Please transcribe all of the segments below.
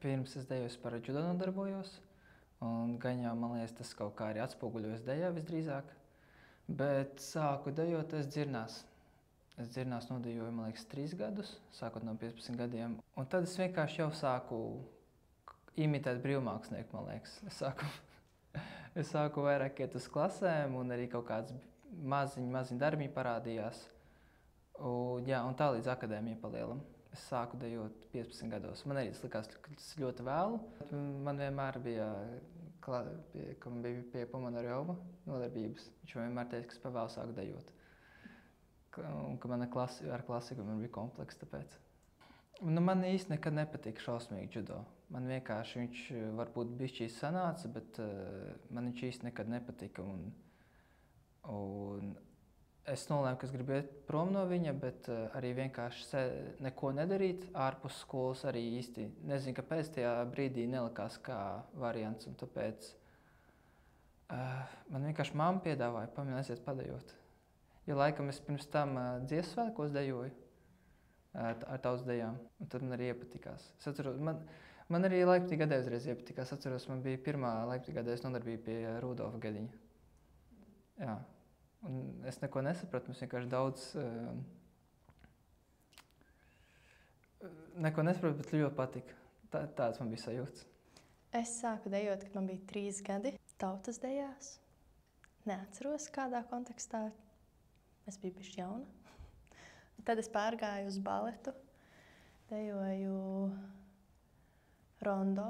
Pirms es dejos par judo nodarbojos, un gan jau, man liekas, tas kaut kā arī atspoguļojas dejā visdrīzāk. Bet sāku dejot es dzirnās. Es dzirnās nodejoju, man liekas, 3 gadus, sākot no 15 gadiem. Un tad es vienkārši jau sāku imitēt brīvmākslinieku, man liekas. Es sāku vairāk iet uz klasēm, un arī kaut kāds maziņi darbiņi parādījās. Un tā līdz akadēmijai palielam. Es sāku dejot 15 gados. Man arī tas likās, ka tas ļoti vēlu. Man vienmēr bija pie Pomonarjova nodarbības. Viņš vienmēr teica, ka es pavēlu sāku dejot. Un ka man ar klasiku man bija kompleks tāpēc. Man īsti nekad nepatika šausmīgi judo. Man vienkārši viņš varbūt bišķīs sanāca, bet man viņš īsti nekad nepatika. Un es nolēmu, ka es gribu iet prom no viņa, bet arī vienkārši neko nedarīt ārpus skolas arī īsti. Nezinu, kāpēc tajā brīdī nelikās kā variants, un tāpēc man vienkārši mamma piedāvāja aiziet padejot. Jo laikam es pirms tam dziesmu svētkos dejoju ar tautas dejām, un tad man arī iepatikās. Es atceros, man arī Leipzigā uzreiz iepatikās. Atceros, man bija pirmā Leipzigā nodarbība pie Rudolfa Gediņa. Jā. Un es neko nesapratu, mums vienkārši daudz neko nesapratu, bet ļoti patika. Tāds man bija sajūts. Es sāku dejot, kad man bija 3 gadi. Tautas dejās. Neatceros kādā kontekstā. Es biju bišķi jauna. Tad es pārgāju uz baletu. Dejoju rondo.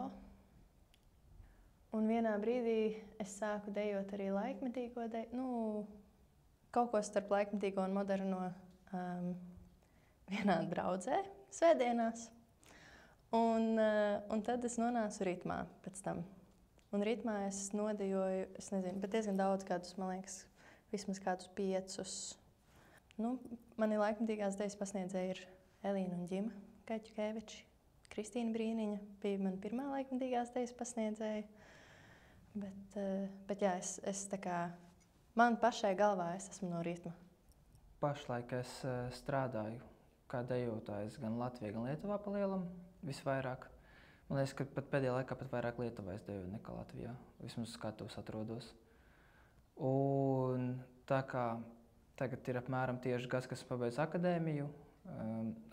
Un vienā brīdī es sāku dejot arī laikmetīgo deju. Kaut ko starp laikmetīgo un moderno vienā draudzē, svētdienās. Un tad es nonācu ritmā pēc tam. Un ritmā es nodejoju, es nezinu, bet diezgan daudz gadus, man liekas, vismaz kādus 5. Mani laikmetīgās dejas pasniedzēji ir Elīna un Ģima Kaķukeviči. Kristīna Brīniņa bija man pirmā laikmetīgās dejas pasniedzēja. Bet jā, es tā kā... Man pašai galvā es esmu no ritma. Pašlaik es strādāju kā dejotājs gan Latvijā, gan Lietuvā palielam visvairāk. Man liekas, ka pat pēdējā laikā pat vairāk Lietuvā es dejoju nekā Latvijā. Vismaz skatuves atrodos. Un tā kā tagad ir apmēram tieši gads, kas pabeidz akadēmiju,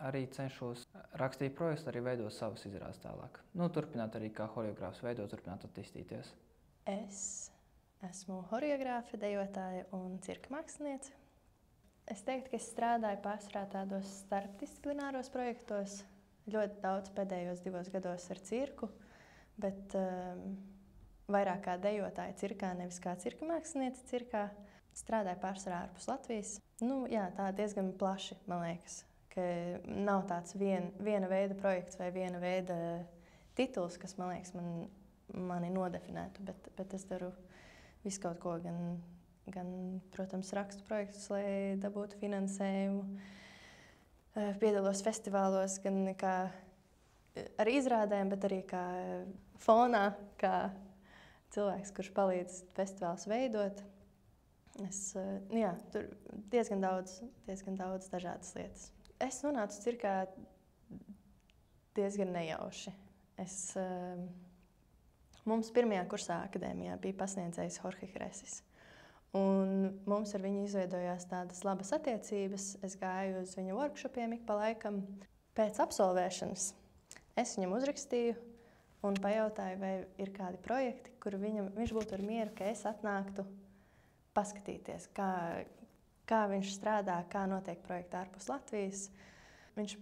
arī cenšos rakstīt projektus, arī veidot savus izrādes tālāk. Turpināt arī kā horeogrāfs veidot, turpināt attīstīties. Es esmu horeogrāfe, dejotāja un cirka māksliniece. Es teiktu, ka es strādāju pārsvarā tādos starpdisciplināros projektos. Ļoti daudz pēdējos 2 gados ar cirku, bet vairāk kā dejotāja cirkā, nevis kā cirka māksliniece cirkā. Strādāju pārsvarā ārpus Latvijas. Jā, tā diezgan plaši, man liekas, ka nav tāds viena veida projekts vai viena veida tituls, kas, man liekas, mani nodefinētu, bet es daru visu kaut ko, gan, protams, rakstu projektus, lai dabūtu finansējumu, piedalos festivālos, gan kā ar izrādēm, bet arī kā fonā, kā cilvēks, kurš palīdz festivālus veidot. Tur diezgan daudz dažādas lietas. Es nonācu cirkā diezgan nejauši. Mums pirmajā kursā akadēmijā bija pasniedzējs Jorge Kresis. Un mums ar viņu izveidojās tādas labas attiecības. Es gāju uz viņa workshopiem ik pa laikam. Pēc absolvēšanas es viņam uzrakstīju un pajautāju, vai ir kādi projekti, kur viņš būtu ar mieru, ka es atnāktu paskatīties, kā viņš strādā, kā notiek projekti ārpus Latvijas. Viņš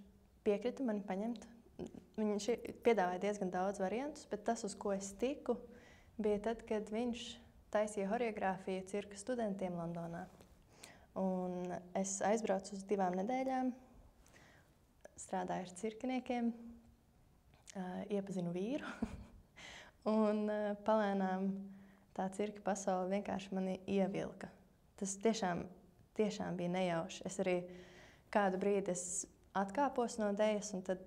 piekrita mani paņemt. Viņš piedāvāja diezgan daudz variantus, bet tas, uz ko es tiku, bija tad, kad viņš taisīja horeogrāfiju cirka studentiem Londonā. Un es aizbraucu uz 2 nedēļām, strādāju ar cirkiniekiem, iepazinu vīru. Un palēnām tā cirka pasaule vienkārši mani ievilka. Tas tiešām bija nejauši. Es arī kādu brīdi atkāpos no dejas, un tad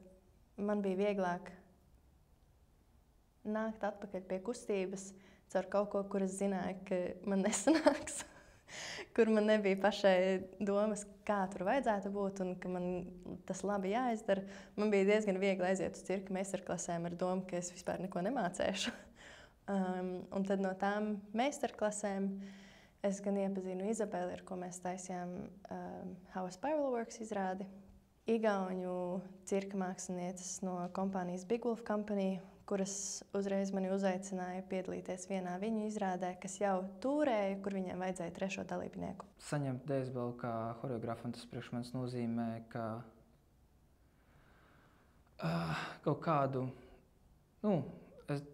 man bija vieglāk nākt atpakaļ pie kustības caur kaut ko, kur es zināju, ka man nesanāks. kur man nebija pašai domas, kā tur vajadzētu būt un ka man tas labi jāizdara. Man bija diezgan viegli aiziet uz cirka meistarklasēm ar domu, ka es vispār neko nemācēšu. Un tad no tām meistarklasēm es gan iepazinu Izabeli, ar ko mēs taisījām How a Spiral Works izrādi. Igauņu cirka mākslinieces no kompānijas Big Wolf Company, kuras uzreiz mani uzaicināja piedalīties vienā viņu izrādē, kas jau tūrēja, kur viņiem vajadzēja 3. dalībnieku. Saņemt dēsbeli kā horeogrāfu, tas priekš manis nozīmē, ka kaut kādu, es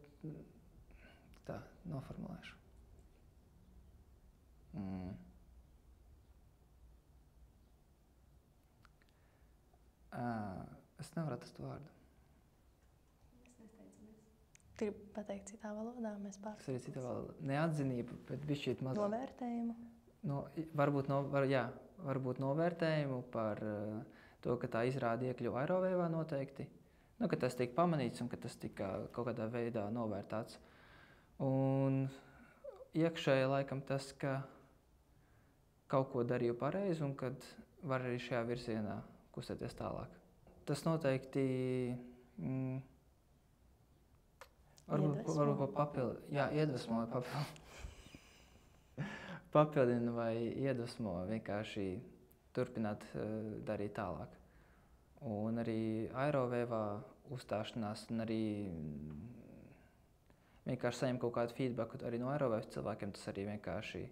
tā noformulēšu. Es nevaru atrast vārdu. Gribu pateikt citā valodā, mēs Tas arī citā valodā. Neatzinība, bet bišķīt maz... Novērtējumu. Varbūt novērtējumu par to, ka tā izrāda iekļuva Aerovēvā noteikti. Ka tas tika pamanīts un ka tas tika kaut kādā veidā novērtāts. Un iekšēji laikam tas, ka kaut ko darīju pareizi un kad var arī šajā virzienā kustēties tālāk. Tas noteikti varbūt iedvesmo papildina vai iedvesmo vienkārši turpināt darīt tālāk. Un arī Aerovēvā uzstāšanās un arī vienkārši saņem kaut kādu feedbacku arī no Aerovēvas cilvēkiem, tas arī vienkārši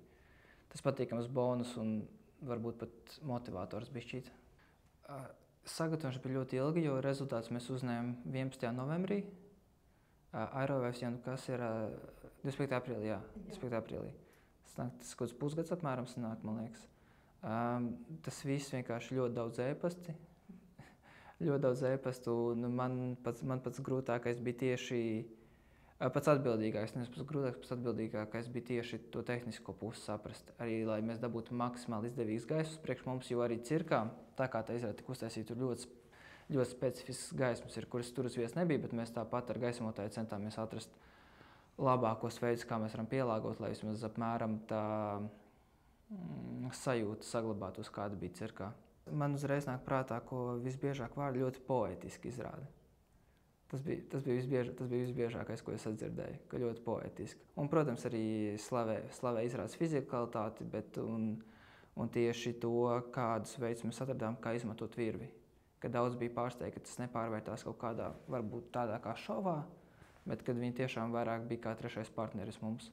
tas patīkams bonus un varbūt pat motivators bišķīt. Sagatavošana bija ļoti ilga, jo rezultātus mēs uzņēmām 11. novembrī. Aerovēvs, kas ir 25. aprīlī, 25. aprīlī. Tas kaut kāds pusgads apmēram sanāk, man liekas. Tas viss vienkārši ļoti daudz ēpasti. Ļoti daudz ēpastu, un man pats grūtākais bija tieši pats atbildīgākais, nevis pats grūtākais, pats atbildīgākais bija tieši to tehnisko pusi saprast. Arī, lai mēs dabūtu maksimāli izdevīgas gaismas priekš mums, jo arī cirkā, tā kā tā izrāda tika uztaisīta, tur ļoti specifisks gaismas ir, kuras tur uz vietas nebija, bet mēs tāpat ar gaismotāju centāmies atrast labākos veidus, kā mēs varam pielāgot, lai vismaz apmēram tā sajūta saglabātos, kāda bija cirkā. Man uzreiz nāk prātā, ko visbiežāk vārdi ļoti poētiski izrāda. Tas bija visbiežākais, ko es atdzirdēju, ka ļoti poētiski. Un, protams, arī slavē izrādes fizikalitāti, un tieši to, kādus veidus mēs atradām, kā izmantot virvi. Ka daudz bija pārsteigti, ka tas nepārvērtās kaut kādā, varbūt tādā kā šovā, bet kad viņi tiešām vairāk bija kā trešais partneris mums.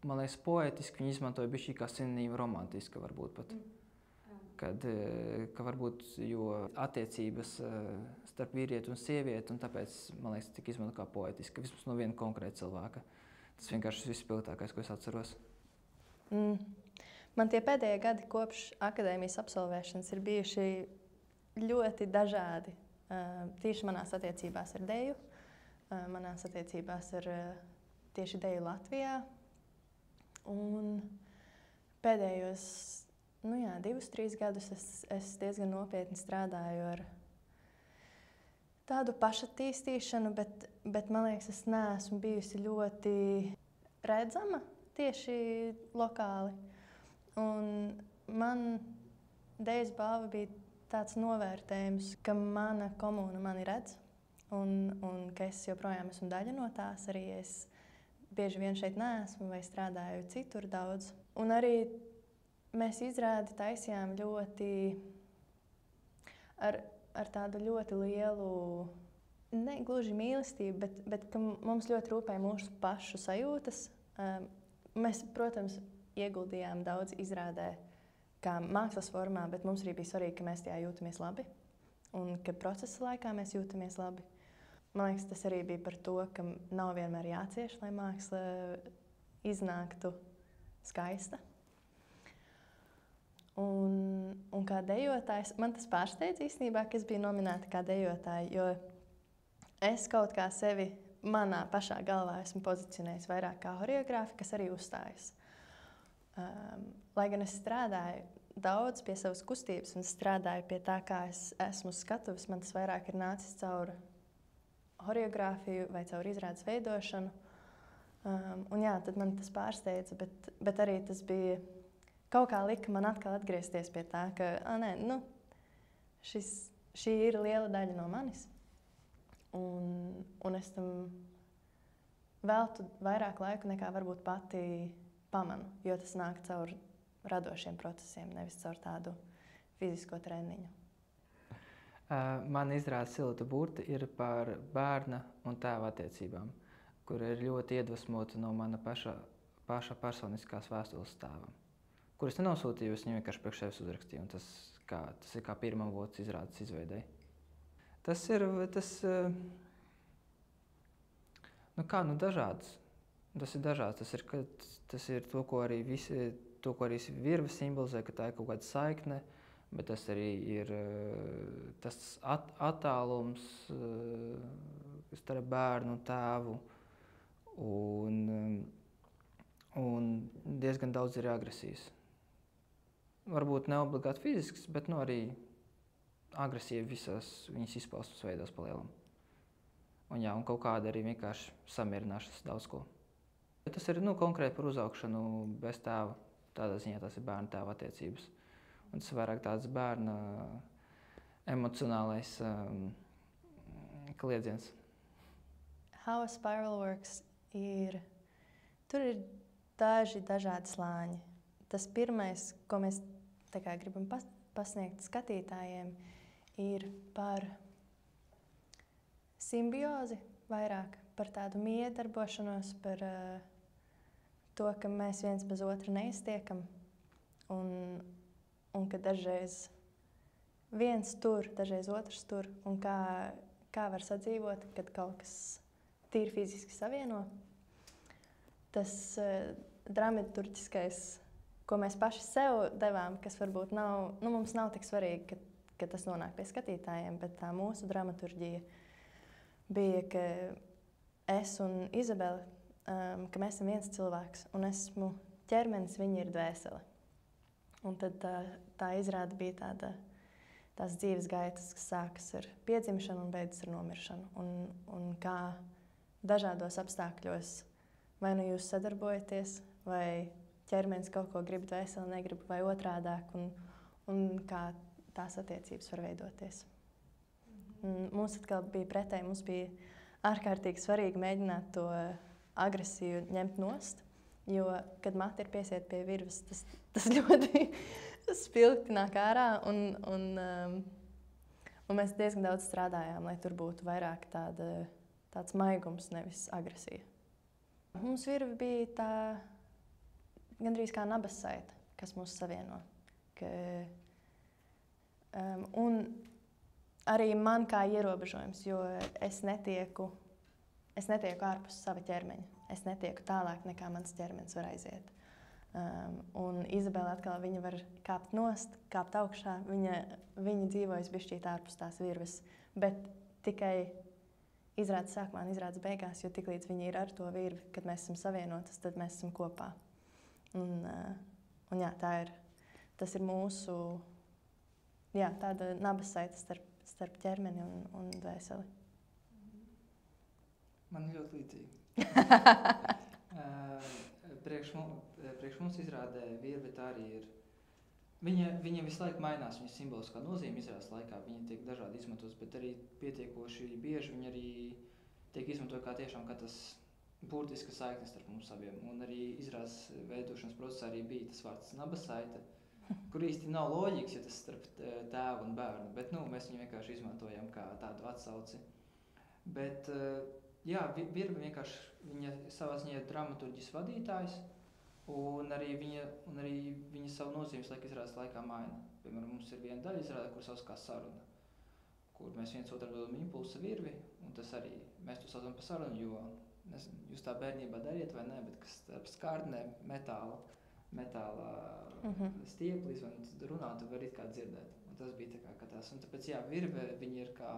Man liekas, poētiski viņi izmantoja bišķī kā sinonīmu romantiska varbūt pat. Ka varbūt, jo attiecības starp vīrieti un sievieti, un tāpēc, man liekas, tika izmantot kā poētiski, vismaz no viena konkrēta cilvēka. Tas vienkārši vispilgtākais, ko es atceros. Man tie pēdējie gadi kopš akadēmijas absolvēšanas ir bijuši ļoti dažādi. Tieši manās attiecībās ar deju, manās attiecībās ar tieši deju Latvijā. Un pēdējos 2-3 gadus es diezgan nopietni strādāju ar tādu pašattīstīšanu, bet man liekas, es neesmu bijusi ļoti redzama tieši lokāli. Un man dejas balva bija tāds novērtējums, ka mana komūna mani redz un ka es joprojām esmu daļa no tās. Arī es bieži vien šeit neesmu vai strādāju citur daudz. Un arī mēs izrādi taisījām ļoti ar tādu ļoti lielu, ne gluži mīlestību, bet ka mums ļoti rūpēja mūsu pašu sajūtas. Mēs, protams, ieguldījām daudz izrādē kā mākslas formā, bet mums arī bija svarīgi, ka mēs tajā jūtamies labi un ka procesa laikā mēs jūtamies labi. Man liekas, tas arī bija par to, ka nav vienmēr jācieš, lai māksla iznāktu skaista. Un kā dejotājs, man tas pārsteidz īstenībā, ka es biju nominēta kā dejotāja, jo es kaut kā sevi manā pašā galvā esmu pozicionējis vairāk kā horeogrāfi, kas arī uzstājas. Lai gan es strādāju daudz pie savas kustības un strādāju pie tā, kā es esmu skatuves, man tas vairāk ir nācis caur horeogrāfiju vai caur izrādes veidošanu. Un jā, tad man tas pārsteidza, bet arī tas bija kaut kā lika man atkal atgriezties pie tā, ka nē, nu, šī ir liela daļa no manis. Un es tam veltu vairāk laika nekā varbūt pati pamanu, jo tas nāk caur radošiem procesiem, nevis caur tādu fizisko treniņu. Man izrāda Silta burti ir par bērna un tēva attiecībām, kur ir ļoti iedvesmota no mana paša personiskās vēstules tēvam, kuras nenosūtīju, es viņu vienkārši priekš sevis uzrakstīju, un tas ir kā pirmā avots izrādes izveidei. Tas ir dažāds. Tas ir to, ko arī virve simbolizē, ka tā ir kaut kāda saikne, bet tas arī ir tas attālums starp bērnu un tēvu. Un diezgan daudz ir agresijas. Varbūt ne obligāti fizisks, bet arī agresija visās viņas izpausmes veidos pa lielam. Un kaut kāda arī vienkārši samierināšanas daudz ko. Bet tas ir konkrēti par uzaugšanu bez tēva. Tādā ziņā tas ir bērna tēva attiecības. Un tas ir vairāk tāds bērna emocionālais kliedziens. How a Spiral Works tur ir daži dažādi slāņi. Tas pirmais, ko mēs gribam pasniegt skatītājiem, ir par simbiozi vairāk, par tādu miedarbošanos, par to, ka mēs viens bez otra neiztiekam un ka dažreiz viens tur, dažreiz otrs tur, un kā var sadzīvot, kad kaut kas tīri fiziski savieno. Tas dramaturgiskais, ko mēs paši sev devām, kas varbūt mums nav tik svarīgi, ka tas nonāk pie skatītājiem, bet tā mūsu dramaturģija bija, ka es un Izabele, ka mēs esam viens cilvēks, un esmu ķermenis, viņa ir dvēsele. Un tad tā izrāde bija tās dzīves gaitas, kas sākas ar piedzimšanu un beidzas ar nomiršanu. Un kā dažādos apstākļos vai nu jūs sadarbojaties, vai ķermenis kaut ko grib, dvēsele negrib, vai otrādāk, un kā tās attiecības var veidoties. Mums atkal bija pretēji, mums bija ārkārtīgi svarīgi mēģināt to agresiju ņemt nost, jo, kad mati ir piesiet pie virves, tas ļoti spilgti nāk ārā, un mēs diezgan daudz strādājām, lai tur būtu vairāk tāds maigums, nevis agresija. Mums virve bija gandrīz kā nabas saite, kas mūs savieno. Un arī man kā ierobežojums, jo es netieku ārpus sava ķermeņa. Es netieku tālāk, nekā mans ķermenis var aiziet. Un Izabele atkal, viņa var kāpt nost, kāpt augšā. Viņa dzīvojas bišķīt ārpus tās virves, bet tikai izrādes sākumā un izrādes beigās, jo tiklīdz viņa ir ar to virvi, kad mēs esam savienotas, tad mēs esam kopā. Un jā, tas ir mūsu tāda nabas saite starp ķermeni un dvēseli. Man ļoti līdzīgi. Priekš mums izrādē virve tā arī ir. Viņa visu laiku mainās, viņa simboliskā nozīme izrādes laikā, viņa tiek dažādi izmantotas, bet arī pietiekoši bieži viņa arī tiek izmantot kā tiešām kā tas burtiska saiknes starp mums abiem. Un arī izrādes veidošanas procesā arī bija tas vārds nabas saite, kur īsti nav loģikas, ja tas starp tēvu un bērnu, bet mēs viņu vienkārši izmantojam kā tādu atsauci. Bet virve vienkārši viņa savā ziņā ir dramaturģijas vadītājs, un arī viņa savu nozīmes izrādes laikā maina. Piemēram, mums ir viena daļa izrāde, kur sauc kā saruna, kur mēs viens otram dodam impulsa virvi, un tas arī mēs to saucam par sarunu, jo jūs tā bērnībā dariet vai ne, bet kas starp skārdnēm metāla stieplis, un runāt, tu vari it kā dzirdēt. Un tas bija tā kā tas. Un tāpēc, virve, viņa ir kā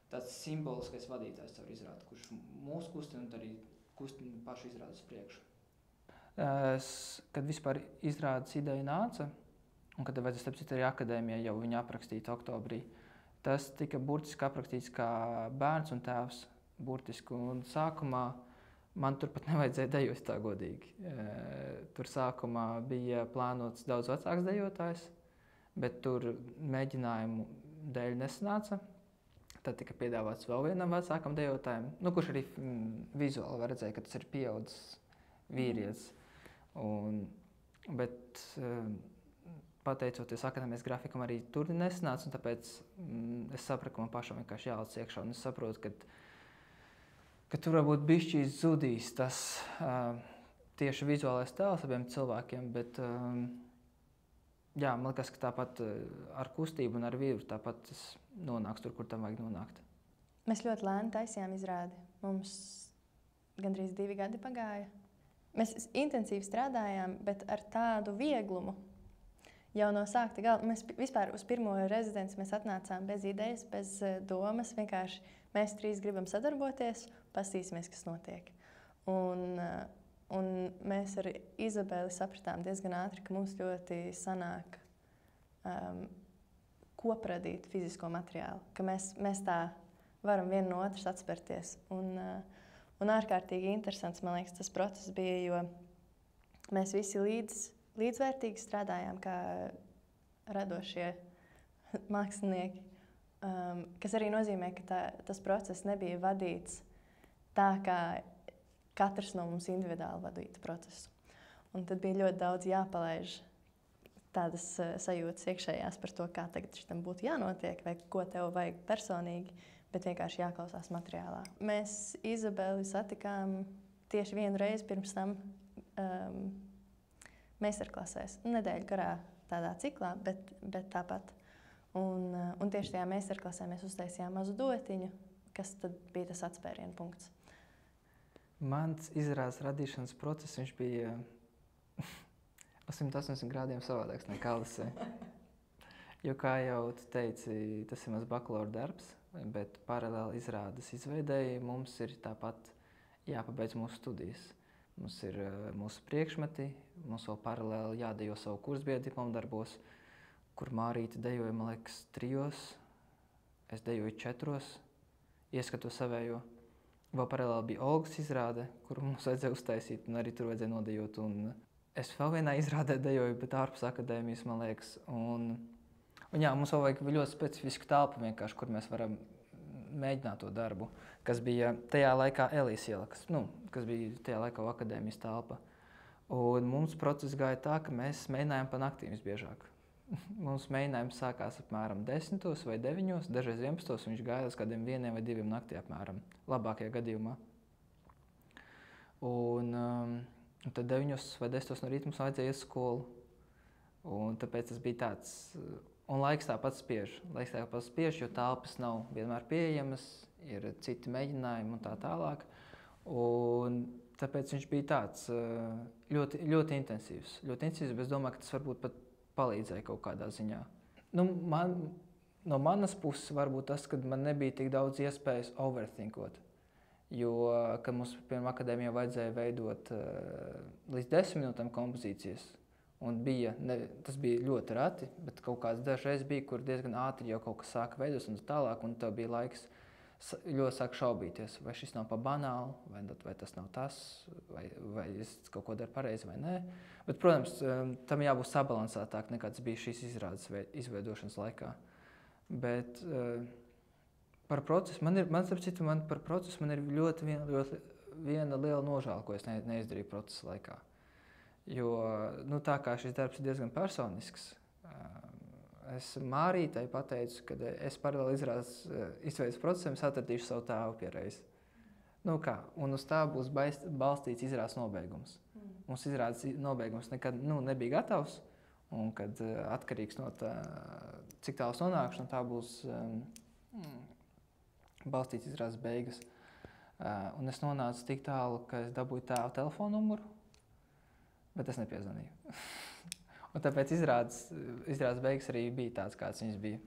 tāds simboliskais vadītājs caur izrādi, kurš mūs kustina un arī kustina pašu izrādi uz priekšu. Kad vispār izrādes ideja nāca, un kad vajadzēja starp citu arī akadēmijā jau viņu aprakstīt oktobrī, tas tika burtiski aprakstīts kā bērns un tēvs burtiski. Un sākumā Man turpat nevajadzēja dejot tā godīgi. Tur sākumā bija plānots daudz vecāks dejotājs, bet tur mēģinājumu dēļ nesanāca. Tad tika piedāvāts vēl vienam vecākam dejotājam, kurš arī vizuāli var redzēt, ka tas ir pieaudzis vīrietis. Bet pateicoties akadēmijas grafikam, arī tur nesanāca, un tāpēc es sapratu, ka man pašam vienkārši jāliec iekšā, un es saprotu, ka tur varbūt bišķīs zudīs tas tieši vizuālais tēls abiem cilvēkiem, bet man liekas, ka tāpat ar kustību un ar vīru tāpat tas nonāks tur, kur tam vajag nonākt. Mēs ļoti lēni taisījām izrādi. Mums gandrīz 2 gadi pagāja. Mēs intensīvi strādājām, bet ar tādu vieglumu. Jau no sākta gala. Mēs vispār uz pirmo rezidenci mēs atnācām bez idejas, bez domas. Vienkārši mēs 3 gribam sadarboties, paskatīsimies, kas notiek. Un mēs ar Izabeli sapratām diezgan ātri, ka mums ļoti sanāk kopradīt fizisko materiālu. Ka mēs tā varam viena no otras atspērties. Un ārkārtīgi interesants, man liekas, tas process bija, jo mēs visi līdzvērtīgi strādājām kā radošie mākslinieki, kas arī nozīmē, ka tas process nebija vadīts tā, kā katrs no mums individuāli vadītu procesu. Un tad bija ļoti daudz jāpalaiž tādas sajūtas iekšējās par to, kā tagad šitam būtu jānotiek, vai ko tev vajag personīgi, bet vienkārši jāklausās materiālā. Mēs Izabeli satikām tieši 1 reizi pirms tam meistarklasēs. Nedēļu garā tādā ciklā, bet tāpat. Un tieši tajā meistarklasē mēs uztaisījām mazu dotiņu, kas tad bija tas atspērienu punkts. Mans izrādes radīšanas process, viņš bija 180 grādiem savādāks nekā Alisei. Jo, kā jau tu teici, tas ir mans bakalaura darbs, bet paralēli izrādes izveidēji mums ir tāpat jāpabeidz mūsu studijas. Mums ir mūsu priekšmeti, mums vēl paralēli jādejo savu kursbiedru diplomdarbos, kur Mārīte dejoja, man liekas, 3, es dejoju 4, ieskatu savējo. Vēl paralēli bija Olgas izrāde, kuru mums vajadzēja uztaisīt, un arī tur vajadzēja nodejot. Un es vēl vienā izrādē dejoju, bet ārpus akadēmijas, man liekas. Un mums vēl vajag ļoti specifisku telpu vienkārši, kur mēs varam mēģināt to darbu, kas bija tajā laikā Elijas iela, kas bija tajā laikā akadēmijas telpa. Un mums process gāja tā, ka mēs mēģinājām pa naktīm visbiežāk. Mums mēģinājums sākās apmēram 10 vai 9, dažreiz 11, un viņš gāja līdz kādiem 1 vai 2 naktī apmēram, labākajā gadījumā. Un tad 9 vai 10 no rīta mums vajadzēja iet uz skolu. Un tāpēc tas bija tāds, un laiks tāpat spiež, jo telpas nav vienmēr pieejamas, ir citi mēģinājumi un tā tālāk. Un tāpēc viņš bija tāds ļoti, ļoti intensīvs, bet es domāju, ka tas varbūt pat palīdzēja kaut kādā ziņā. No manas puses varbūt tas, ka man nebija tik daudz iespējas overthinkot, jo, kad mums, piemēram, akadēmijā vajadzēja veidot līdz 10 minūtēm kompozīcijas, un tas bija ļoti reti, bet kaut kāds dažreiz bija, kur diezgan ātri jau kaut kas sāka veidos un tālāk, un tev bija laiks ļoti sāk šaubīties, vai šis nav pa banāli, vai tas nav tas, vai es kaut ko daru pareizi vai nē. Bet, protams, tam jābūt sabalansētāk nekā tas bija šīs izrādes izveidošanas laikā. Bet par procesu, man ir ļoti viena liela nožēla, ko es neizdarīju procesa laikā. Jo, tā kā šis darbs ir diezgan personisks, es Mārītei pateicu, ka es paralēli izveidas procesam, es atradīšu savu tēvu pie reizes. Un uz tā būs balstīts izrādes nobeigums. Mums izrādes nobeigums nekad nebija gatavs, un kad atkarīgs no tā, cik tāls nonākšu, un tā būs balstīts izrādes beigas. Un es nonācu tik tālu, ka es dabūju tēva telefonu numuru, bet es nepiezvanīju. Un tāpēc izrādes beigas arī bija tāds, kāds viņas bija.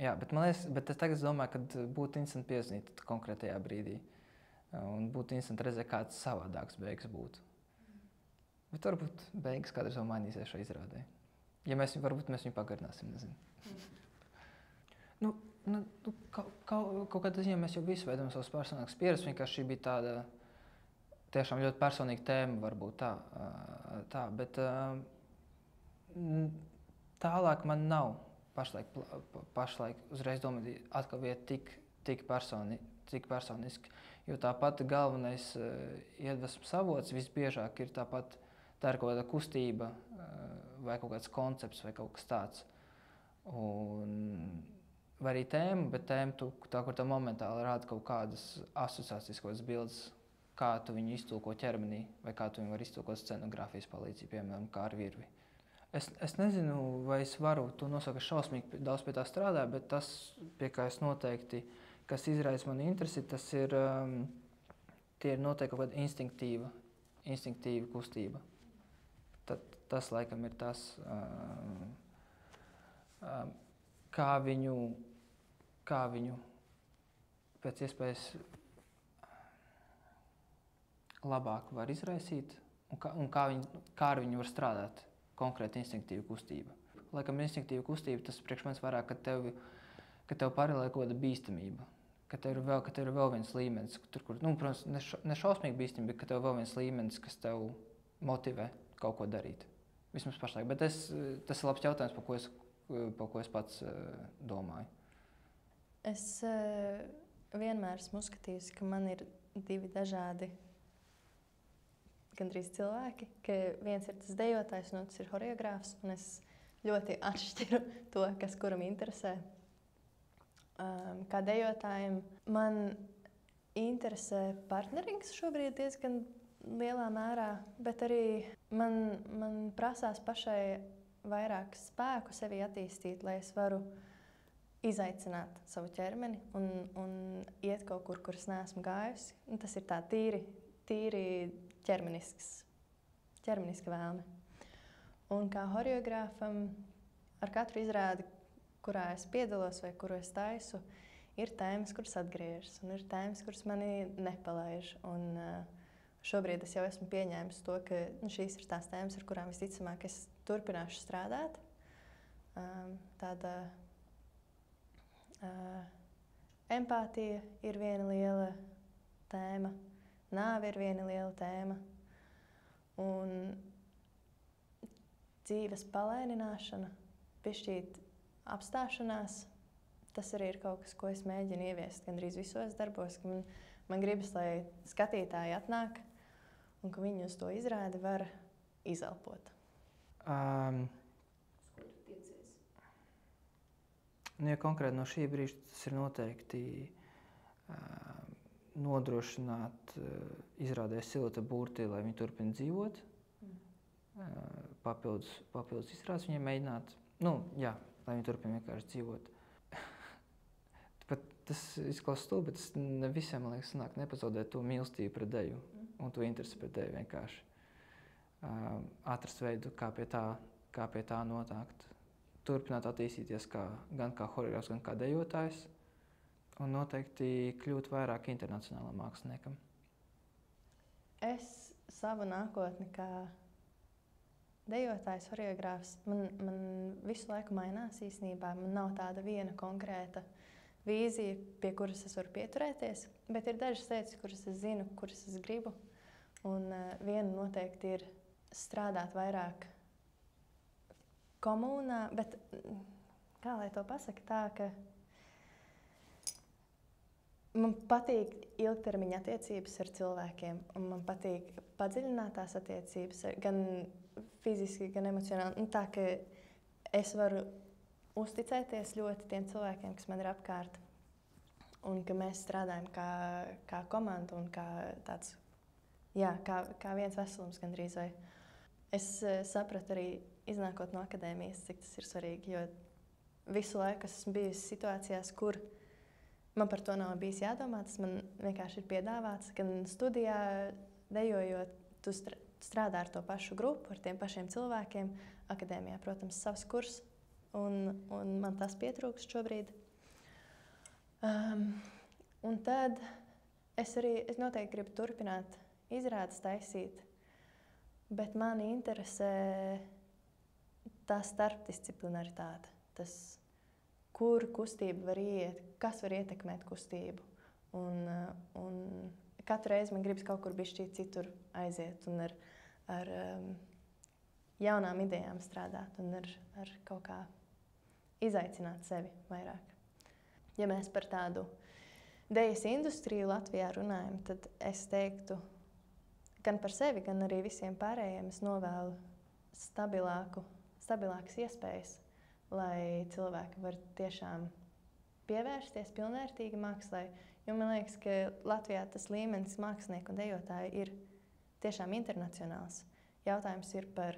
Jā, bet es tagad domāju, ka būtu interesanti piezvanīt konkrētajā brīdī. Un būtu interesanti redzēt, kāds savādāks beigas būtu. Bet varbūt beigas kādreiz vēl mainīsies šo izrādē. Ja varbūt mēs viņu pagarināsim, nezinu. Kaut kādā ziņā mēs jau visi veidojam savas personīgas pieredzes. Vienkārši šī bija tāda tiešām ļoti personīga tēma, varbūt tā. Bet tālāk man nav pašlaik uzreiz domāt, atkal vieta tik personiski. Jo tāpat galvenais iedvesmas avots visbiežāk ir tāpat, tā ir kaut kāda kustība vai kaut kāds koncepts vai kaut kas tāds. Vai arī tēma, bet tēma, kur tā momentāli rāda kaut kādas asociācijas, kaut kādas bildes, kā tu viņu iztulko ķermenī, vai kā tu viņu var iztulkot scenogrāfijas palīdzību, piemēram, kā ar virvi. Es nezinu, vai es varu to nosaukt, ka šausmīgi daudz pie tā strādāju, bet tas, pie kā es noteikti, kas izraisa mani interesi, tas ir, tie ir noteikti kaut kāda instinktīva kustība. Tas laikam ir tas, kā viņu pēc iespējas labāk var izraisīt un kā ar viņu var strādāt konkrēti instinktīva kustība. Laikam instinktīva kustība, tas priekš manis vairāk, ka tev paralēli kaut kāda bīstamība, ka tev ir vēl viens līmenis, protams, ne šausmīgi bīstami, bet ka tev ir vēl viens līmenis, kas tev motivē kaut ko darīt. Vismaz pašlaik, bet tas ir labs jautājums, par ko es pats domāju. Es vienmēr esmu uzskatījusi, ka man ir divi dažādi gandrīz cilvēki, ka viens ir tas dejotājs, un otrs ir horeogrāfs, un es ļoti atšķiru to, kas kuram interesē. Kā dejotājiem man interesē partnerings šobrīd diezgan lielā mērā, bet arī man prasās pašai vairāk spēku sevi attīstīt, lai es varu izaicināt savu ķermeni un iet kaut kur es neesmu gājusi. Un tas ir tā tīri ķermeniska vēlme. Un kā horeogrāfam ar katru izrādi, kurā es piedalos vai kuru es taisu, ir tēmas, kuras atgriežas, un ir tēmas, kuras mani nepalaiž. Un šobrīd es jau esmu pieņēmis to, ka šīs ir tās tēmas, ar kurām visticamāk es turpināšu strādāt. Tāda empātija ir viena liela tēma. Nāve ir viena liela tēma, un dzīves palēnināšana, pišķīt apstāšanās, tas arī ir kaut kas, ko es mēģinu ieviest gandrīz visos darbos, ka man gribas, lai skatītāji atnāk un ka viņi uz to izrādi var izelpot. Ja konkrēti no šī brīža tas ir noteikti nodrošināt izrādē silta burti, lai viņi turpina dzīvot. Papildus izrādes viņiem mēģināt, lai viņi turpina vienkārši dzīvot. Pat tas izklausās stulbi, bet tas ne visiem, man liekas, sanāk nepazaudēt to mīlestību pret deju un to interesi pret deju vienkārši. Atrast veidu, kā pie tā notākt. Turpināt attīstīties gan kā horeogrāfs, gan kā dejotājs. Un noteikti kļūt vairāk internacionālam māksliniekam. Es savu nākotni kā dejotājs, horeogrāfs, man visu laiku mainās īstenībā. Man nav tāda viena konkrēta vīzija, pie kuras es varu pieturēties, bet ir dažas lietas, kuras es zinu, kuras es gribu. Un viena noteikti ir strādāt vairāk komunā, bet kā lai to pasaka tā, ka man patīk ilgtermiņa attiecības ar cilvēkiem, un man patīk padziļinātās attiecības, gan fiziski, gan emocionāli. Tā, ka es varu uzticēties ļoti tiem cilvēkiem, kas man ir apkārt, un ka mēs strādājam kā komanda un kā tāds, kā viens veselums gandrīz. Vai. Es sapratu arī, iznākot no akadēmijas, cik tas ir svarīgi, jo visu laiku esmu bijusi situācijās, kur man par to nav bijis jādomā, tas man vienkārši ir piedāvāts, gan studijā dejojot, tu strādā ar to pašu grupu, ar tiem pašiem cilvēkiem, akadēmijā, protams, savs kurs, un man tas pietrūkst šobrīd. Un tad es noteikti gribu turpināt izrādes taisīt, bet mani interesē tā starpdisciplinaritāte, tas kur kustība var iet, kas var ietekmēt kustību. Un katru reizi man gribas kaut kur bišķīt citur aiziet un ar jaunām idejām strādāt un ar kaut kā izaicināt sevi vairāk. Ja mēs par tādu dejas industriju Latvijā runājam, tad es teiktu, gan par sevi, gan arī visiem pārējiem es novēlu stabilākas iespējas, lai cilvēki var tiešām pievērsties pilnvērtīgi mākslai. Jo man liekas, ka Latvijā tas līmenis mākslinieku un dejotāju ir tiešām internacionāls. Jautājums ir par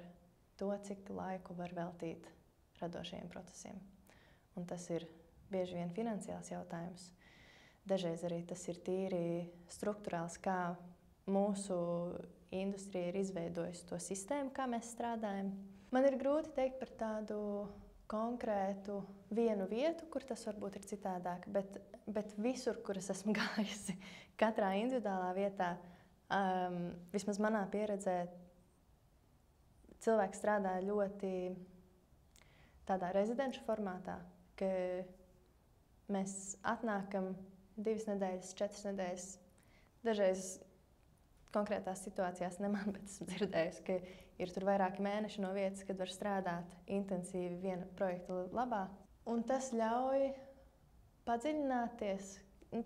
to, cik laiku var veltīt radošajiem procesiem. Un tas ir bieži vien finansiāls jautājums. Dažreiz arī tas ir tīri strukturāls, kā mūsu industrija ir izveidojusi to sistēmu, kā mēs strādājam. Man ir grūti teikt par tādu konkrētu vienu vietu, kur tas varbūt ir citādāk, bet visur, kur es esmu gājusi, katrā individuālā vietā, vismaz manā pieredzē, cilvēki strādā ļoti tādā rezidenču formātā, ka mēs atnākam 2 nedēļas, 4 nedēļas, dažreiz konkrētās situācijās ne man, bet esmu dzirdējusi, ka ir tur vairāki mēneši no vietas, kad var strādāt intensīvi viena projekta labā. Un tas ļauj padziļināties,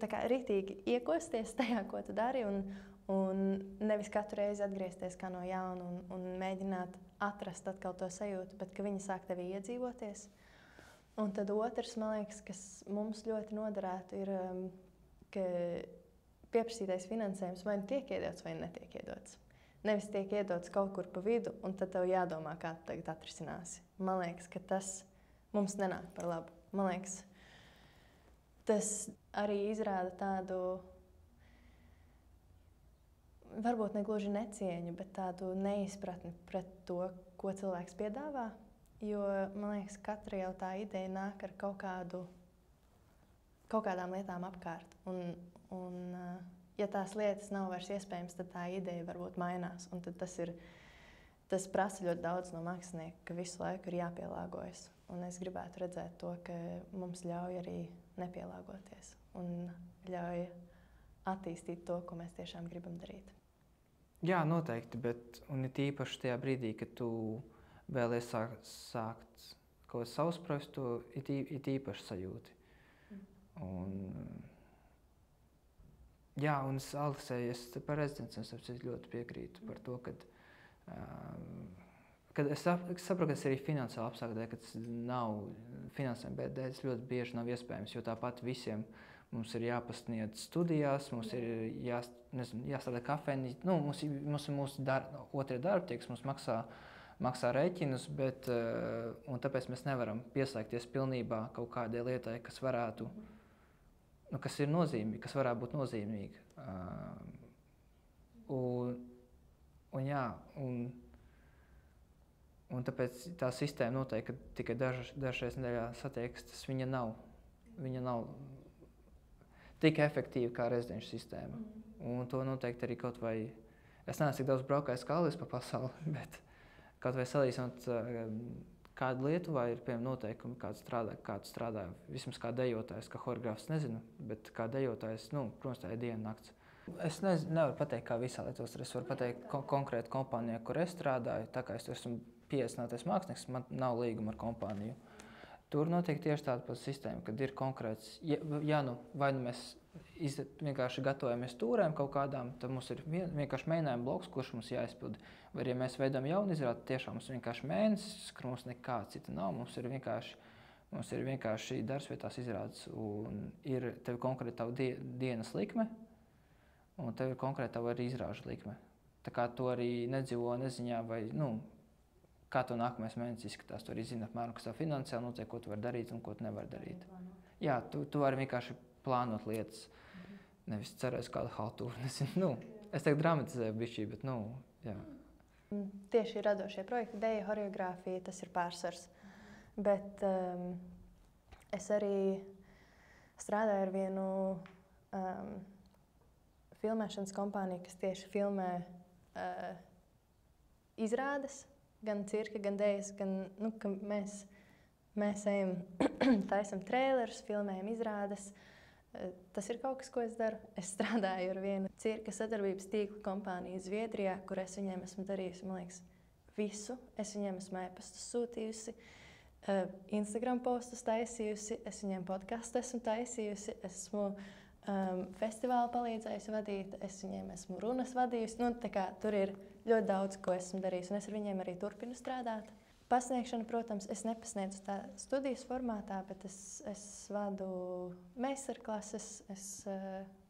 tā kā rītīgi iekosties tajā, ko tu dari, un nevis katru reizi atgriezties kā no jauna un mēģināt atrast atkal to sajūtu, bet ka viņi sāk tevi iedzīvoties. Un tad otrs, man liekas, kas mums ļoti noderētu, ir, ka pieprasītais finansējums vai nu tiek iedots, vai netiek iedots. Nevis tiek iedots kaut kur pa vidu, un tad tev jādomā, kā tu tagad atrisināsi. Man liekas, ka tas mums nenāk par labu. Man liekas, tas arī izrāda tādu, varbūt ne gluži necieņu, bet tādu neizpratni pret to, ko cilvēks piedāvā. Jo, man liekas, katra jau tā ideja nāk ar kaut kādām lietām apkārt. Un ja tās lietas nav vairs iespējams, tad tā ideja varbūt mainās. Un tad tas prasa ļoti daudz no mākslinieka, ka visu laiku ir jāpielāgojas. Un es gribētu redzēt to, ka mums ļauj arī nepielāgoties un ļauj attīstīt to, ko mēs tiešām gribam darīt. Jā, noteikti, bet un it īpaši tajā brīdī, kad tu vēlies sākt kaut ko savus projektus, tu it īpaši sajūti. Jā, un es par rezidencēm ļoti piekrītu par to, kad es saprotu, ka tas ir finansiāli apstākļi, ka tas nav finansējumi, bet tas ļoti bieži nav iespējams, jo tāpat visiem mums ir jāpasniedz studijās, mums ir jāstrādā kafejnī, mums ir mūsu otrie darbi, mums maksā rēķinus, bet un tāpēc mēs nevaram pieslēgties pilnībā kaut kādai lietai, kas varētu kas ir nozīmīgi, kas varētu būt nozīmīgi. Un tāpēc tā sistēma noteikti, ka tikai dažreiz nedēļā satiekas, viņa nav tik efektīva kā rezidenču sistēma. Un to noteikti arī kaut vai, es neesmu tik daudz braukājis kā Alis pa pasauli, bet kaut vai salīdzinot kādu Lietuvā ir, piemēram, noteikumi, kāds strādā, vismaz kā dejotājs, kā choreogrāfs, nezinu, bet kā dejotājs, protams, tā ir diena nakts. Es nevaru pateikt, kā visā Lietuvā, es varu pateikt konkrētu kompāniju, kur es strādāju, tā kā es esmu pieaicinātais mākslinieks, man nav līguma ar kompāniju. Tur notiek tieši tāda pati sistēma, kad ir konkrēts, vai mēs vienkārši gatavojamies tūrēm kaut kādām, tad mums ir vienkārši mēģinājuma bloks, kurš mums jāizpilda. Vai ja mēs veidojam jaunu izrādi, tiešām mums vienkārši mēnesis, kur mums nekā cita nav, mums ir vienkārši darbsvietās izrādes, un ir tev konkrēti tava dienas likme, un tev ir konkrēti tava arī izrāžu likme. Tā kā tu arī nedzīvo neziņā, vai, kā to nākamais mēnesis izskatās, tu arī zini apmēram, kas tev finansiāli notiek, ko tu vari darīt un ko tu nevari darīt. Jā, tu vari vienkārši plānot lietas, nevis cerēs kādu haltūru, nezinu, es teiktu dramatizēju bišķī, bet, jā. Tieši radošie projekti, deja, horeogrāfija, tas ir pārsvars. Bet es arī strādāju ar vienu filmēšanas kompāniju, kas tieši filmē izrādes, gan cirka, gan dejas, gan, ka mēs Mēs ejam, taisam trailerus, filmējam izrādes. Tas ir kaut kas, ko es daru. Es strādāju ar vienu cirka sadarbības tīkla kompāniju Zviedrijā, kur es viņiem esmu darījusi, man liekas, visu. Es viņiem esmu e-pastus sūtījusi, Instagram postus taisījusi, es viņiem podcastu esmu taisījusi, esmu festivālu palīdzējusi vadīt, es viņiem esmu runas vadījusi. Nu, tur ir ļoti daudz, ko esmu darījusi, un es ar viņiem arī turpinu strādāt. Pasniegšana, protams, es nepasniedzu tā studijas formātā, bet es vadu meistarklases, es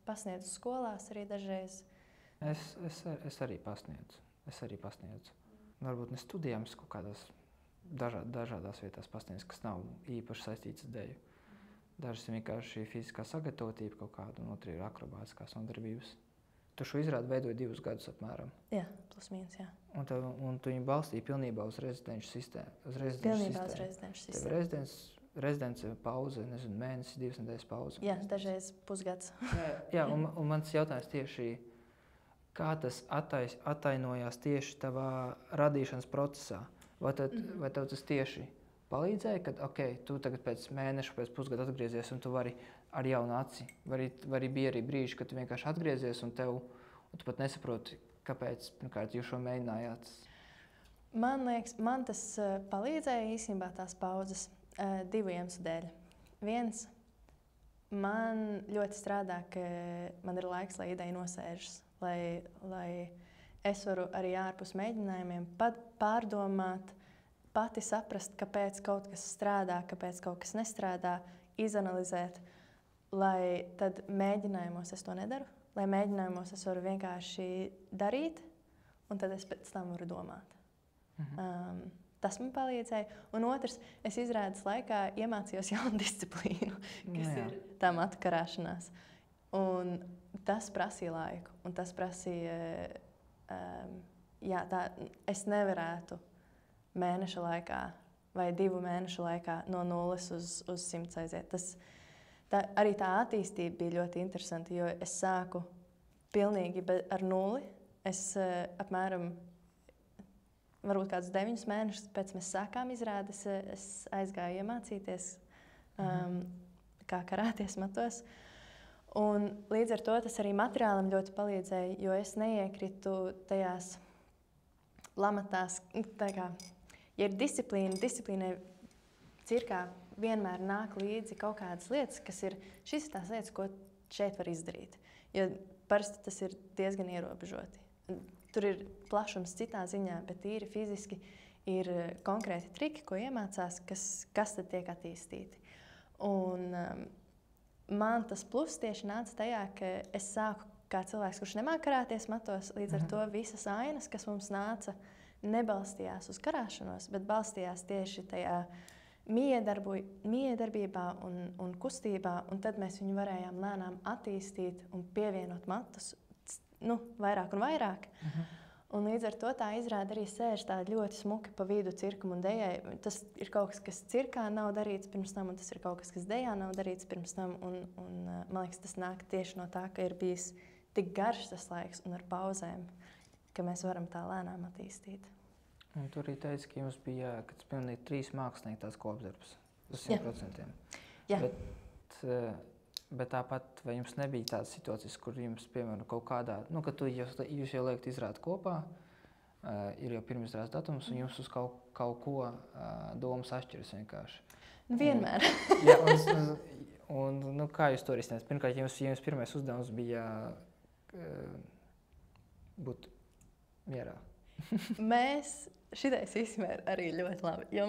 pasniedzu skolās arī dažreiz. Es arī pasniedzu. Varbūt ne studijām, es kaut kādās dažādās vietās pasniedzu, kas nav īpaši saistīts ar deju. Dažas ir vienkārši fiziskā sagatavotība kaut kāda, un otra ir akrobātiskās nodarbības. Tu šo izrādi veidoji 2 gadus apmēram. Jā, plus mīnus, jā. Un tu viņu balstīji pilnībā uz rezidenču sistēmu. Pilnībā uz rezidenču sistēmu. Tev rezidence pauze, nezinu, mēnesis, 2 nedēļas pauze. Jā, dažreiz pusgads. Jā, un mans jautājums tieši, kā tas atainojās tieši tavā radīšanas procesā? Vai tev tas tieši palīdzēja, ka tu tagad pēc mēneša, pēc pusgada atgriezies un tu vari ar jaunu aci? Vai bija arī brīži, kad tu vienkārši atgriezies un tu pat nesaproti, kāpēc pirmkārt jūs šo mēģinājāt? Man liekas, man tas palīdzēja īstenībā tās pauzes 2 iemeslu dēļ. Viens, man ļoti strādā, ka man ir laiks, lai ideja nosēžas, lai es varu arī ārpus mēģinājumiem pārdomāt, pati saprast, kāpēc kaut kas strādā, kāpēc kaut kas nestrādā, izanalizēt, lai tad mēģinājumos es to nedaru, lai mēģinājumos es varu vienkārši darīt, un tad es pēc tam varu domāt. Tas man palīdzēja. Un otrs, es izrādes laikā iemācījos jaunu disciplīnu, kas ir tā matu karāšanās. Un tas prasīja laiku, un tas prasīja, es nevarētu mēneša laikā vai 2 mēnešu laikā no 0 uz 100 aiziet. Arī tā attīstība bija ļoti interesanta, jo es sāku pilnīgi ar 0. Es apmēram, varbūt kādus 9 mēnešus pēc mēs sākām izrādes, es aizgāju iemācīties, kā karāties matos. Un līdz ar to tas arī materiālam ļoti palīdzēja, jo es neiekritu tajās lamatās, ja ir disciplīnai cirkā vienmēr nāk līdzi kaut kādas lietas, šis ir tās lietas, ko šeit var izdarīt. Jo parasti tas ir diezgan ierobežoti. Tur ir plašums citā ziņā, bet tīri fiziski ir konkrēti triki, ko iemācās, kas tad tiek attīstīti. Un man tas plus tieši nāca tajā, ka es sāku kā cilvēks, kurš nemāk karāties matos, līdz ar to visas ainas, kas mums nāca, nebalstījās uz karāšanos, bet balstījās tieši tajā miedarbībā un kustībā, un tad mēs viņu varējām lēnām attīstīt un pievienot matus vairāk un vairāk. Un līdz ar to tā izrāde arī sēž tā ļoti smuki pa vidu cirkam un dejai. Tas ir kaut kas cirkā nav darīts pirms tam, un tas ir kaut kas dejā nav darīts pirms tam, un man liekas, tas nāk tieši no tā, ka ir bijis tik garš tas laiks un ar pauzēm, ka mēs varam tā lēnām attīstīt. Un tu arī teici, ka jums bija pilnīgi 3 mākslinieki tās kopdarbs uz 100%. Jā. Bet tāpat, vai jums nebija tādas situācijas, kur jums, piemēram, kaut kādā, kad jūs jau liekat izrādi kopā, ir jau pirmizrādes datums, un jums uz kaut ko domas atšķiras vienkārši? Vienmēr. Un kā jūs to risināt? Pirmkārt, jums pirmais uzdevums bija būt mierā. Šitais īstenībā arī ļoti labi, jo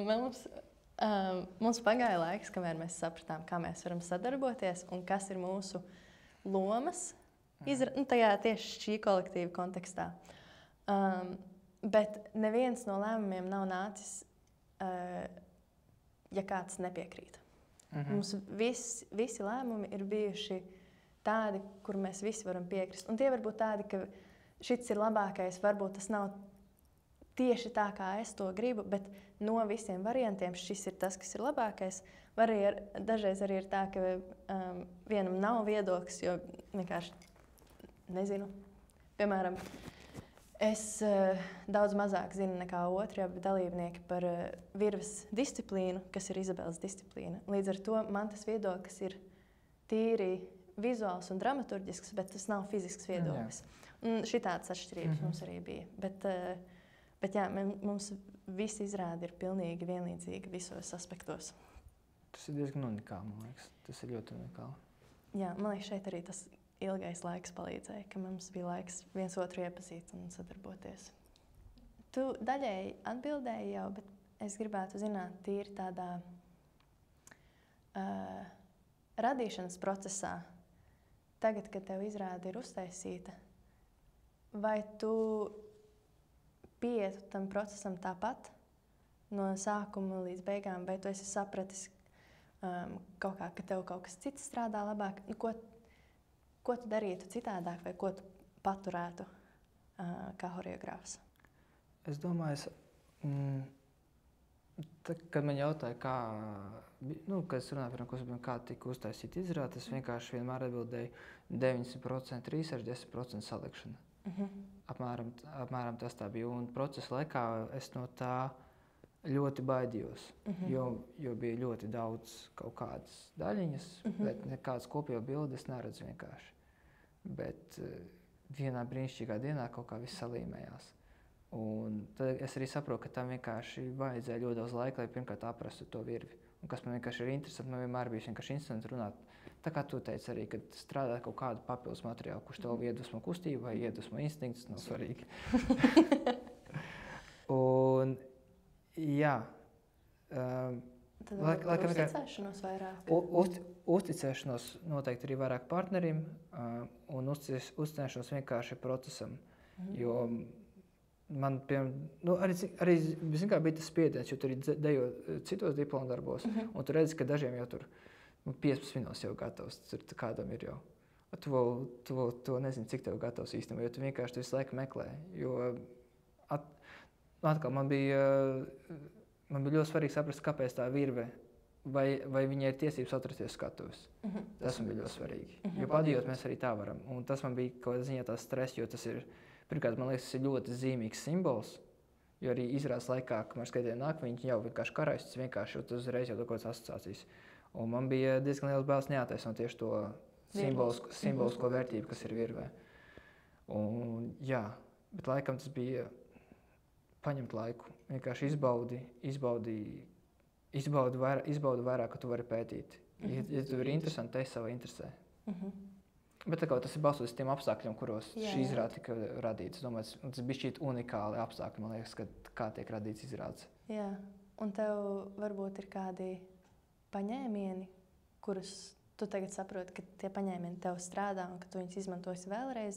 mums pagāja laiks, kamēr mēs sapratām, kā mēs varam sadarboties un kas ir mūsu lomas tieši šī kolektīva kontekstā. Bet neviens no lēmumiem nav nācis, ja kāds nepiekrīt. Mums visi lēmumi ir bijuši tādi, kur mēs visi varam piekrist. Un tie var būt tādi, ka šis ir labākais, varbūt tas nav tieši tā, kā es to gribu, bet no visiem variantiem šis ir tas, kas ir labākais. Dažreiz arī ir tā, ka vienam nav viedoklis, jo vienkārši nezinu. Piemēram, Es daudz mazāk zinu nekā otri abi dalībnieki par virves disciplīnu, kas ir Izabeles disciplīna. Līdz ar to man tas viedoklis ir tīri vizuāls un dramaturģisks, bet tas nav fizisks viedoklis. Šitādas atšķirības mums arī bija. Bet jā, mums visi izrādi ir pilnīgi vienlīdzīgi visos aspektos. Tas ir diezgan unikāli, man liekas. Tas ir ļoti unikāli. Jā, man liekas, šeit arī tas ilgais laiks palīdzēja, ka mums bija laiks viens otru iepazīt un sadarboties. Tu daļēji atbildēji jau, bet es gribētu zināt tīri tādā radīšanas procesā, tagad, kad tev izrāde ir uztaisīta, vai tu pietu tam procesam tāpat no sākuma līdz beigām, vai tu esi sapratis kaut kā, ka tev kaut kas cits strādā labāk? Ko tu darītu citādāk vai ko tu paturētu kā horeogrāfs? Es domāju, kad man jautāja, kad es runāju par kustību, kā tika uztaisīta izrāde, es vienkārši vienmēr atbildēju 90% research, 10% salikšana. Apmēram tas tā bija. Un procesa laikā es no tā ļoti baidījos, jo bija ļoti daudz kaut kādas daļiņas, bet nekādas kopējo bildes neredzu vienkārši. Bet vienā brīnišķīgā dienā kaut kā viss salīmējās. Un tad es arī saprotu, ka tam vienkārši vajadzēja ļoti daudz laika, lai pirmkārt aprastu to virvi. Un kas man vienkārši ir interesanti, man vienmēr bija vienkārši interesanti runāt. Tā kā tu teici arī, kad strādā kaut kādu papildus materiālu, kurš tev iedvesmo kustību vai iedvesmo instinkts, nav svarīgi. Un jā. Tad varbūt uzticēšanos vairāk. Uzticēšanos noteikti arī vairāk partnerim un uzticēšanos vienkārši procesam. Jo man, arī bija tas spiediens, jo tur ir dejo citos diplomu darbos, un tu redzi, ka dažiem jau tur 15 minūtes jau gatavs, tur kādam ir jau. Tu nezini, cik tev gatavs īstenībā, jo tu vienkārši visu laiku meklē. Jo atkal man bija ļoti svarīgi saprast, kāpēc tā virve, vai viņai ir tiesības atrasties skatuves. Tas man bija ļoti svarīgi. Jo padījot mēs arī tā varam. Un tas man bija kaut kādā ziņā tās stress, jo tas ir, pirmkārt, man liekas, tas ir ļoti zīmīgs simbols. Jo arī izrādes laikā, kamēr skaidriem nāk, viņi jau vienkārši karājas, tas vienkārši, jo tas uzreiz jau kaut kādas asociācijas. Un man bija diezgan liels bēls neataisnot tieši to simbolisko vērtību, kas ir virvē. Un jā, bet laikam tas bija paņemt laiku, vienkārši izbaudi vairāk, ka tu vari pētīt. Ja tu ir interesanti, te savā interesē. Bet tas ir balstoties tiem apstākļiem, kuros šī izrāde tika radīta. Es domāju, tas bija šķiet unikāli apstākļi, man liekas, kā tiek radīts izrādes. Jā, un tev varbūt ir kādi paņēmieni, kurus tu tagad saproti, ka tie paņēmieni tev strādā un ka tu viņus izmantosi vēlreiz,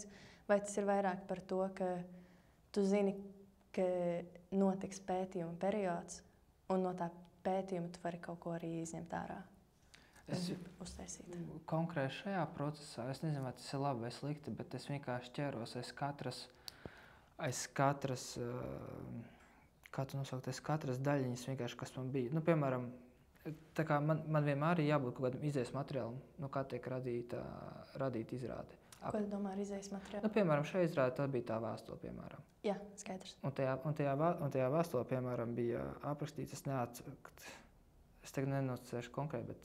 vai tas ir vairāk par to, ka tu zini, ka notiks pētījuma periods, un no tā pētījuma tu vari kaut ko arī izņemt ārā un uztaisīt. Konkrēti šajā procesā, es nezinu, vai tas ir labi vai slikti, bet es vienkārši ķeros aiz katras daļiņas, vienkārši, kas man bija. Piemēram, tā kā man vienmēr ir jābūt kaut kādam izējas materiālam, kā tiek radīta izrāde. Ko tu domā ar izējas materiālu? Piemēram, šajā izrādē tā bija tā vēstule, piemēram. Jā, skaidrs. Un tajā vēstulē, piemēram, bija aprakstīts, es tagad nenocēšu konkrēti, bet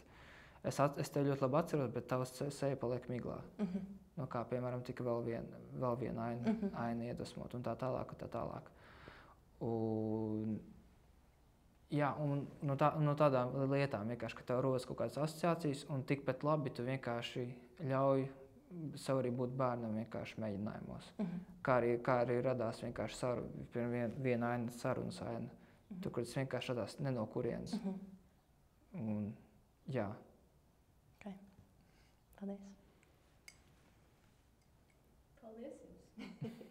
es tevi ļoti labi atceros, bet tavs seja paliek miglā. No kā, piemēram, tika vēl viena aina iedvesmot un tā tālāk. Un, jā, un no tādām lietām vienkārši, ka tev rodas kaut kādas asociācijas un tikpat labi tu vienkārši ļauj sev arī būt bērnam vienkārši mēģinājumos. Kā arī radās vienkārši viena aina, sarunas aina. Tur, kur tas vienkārši radās ne no kurienes. Un, jā. Okay. Paldies. Paldies jums.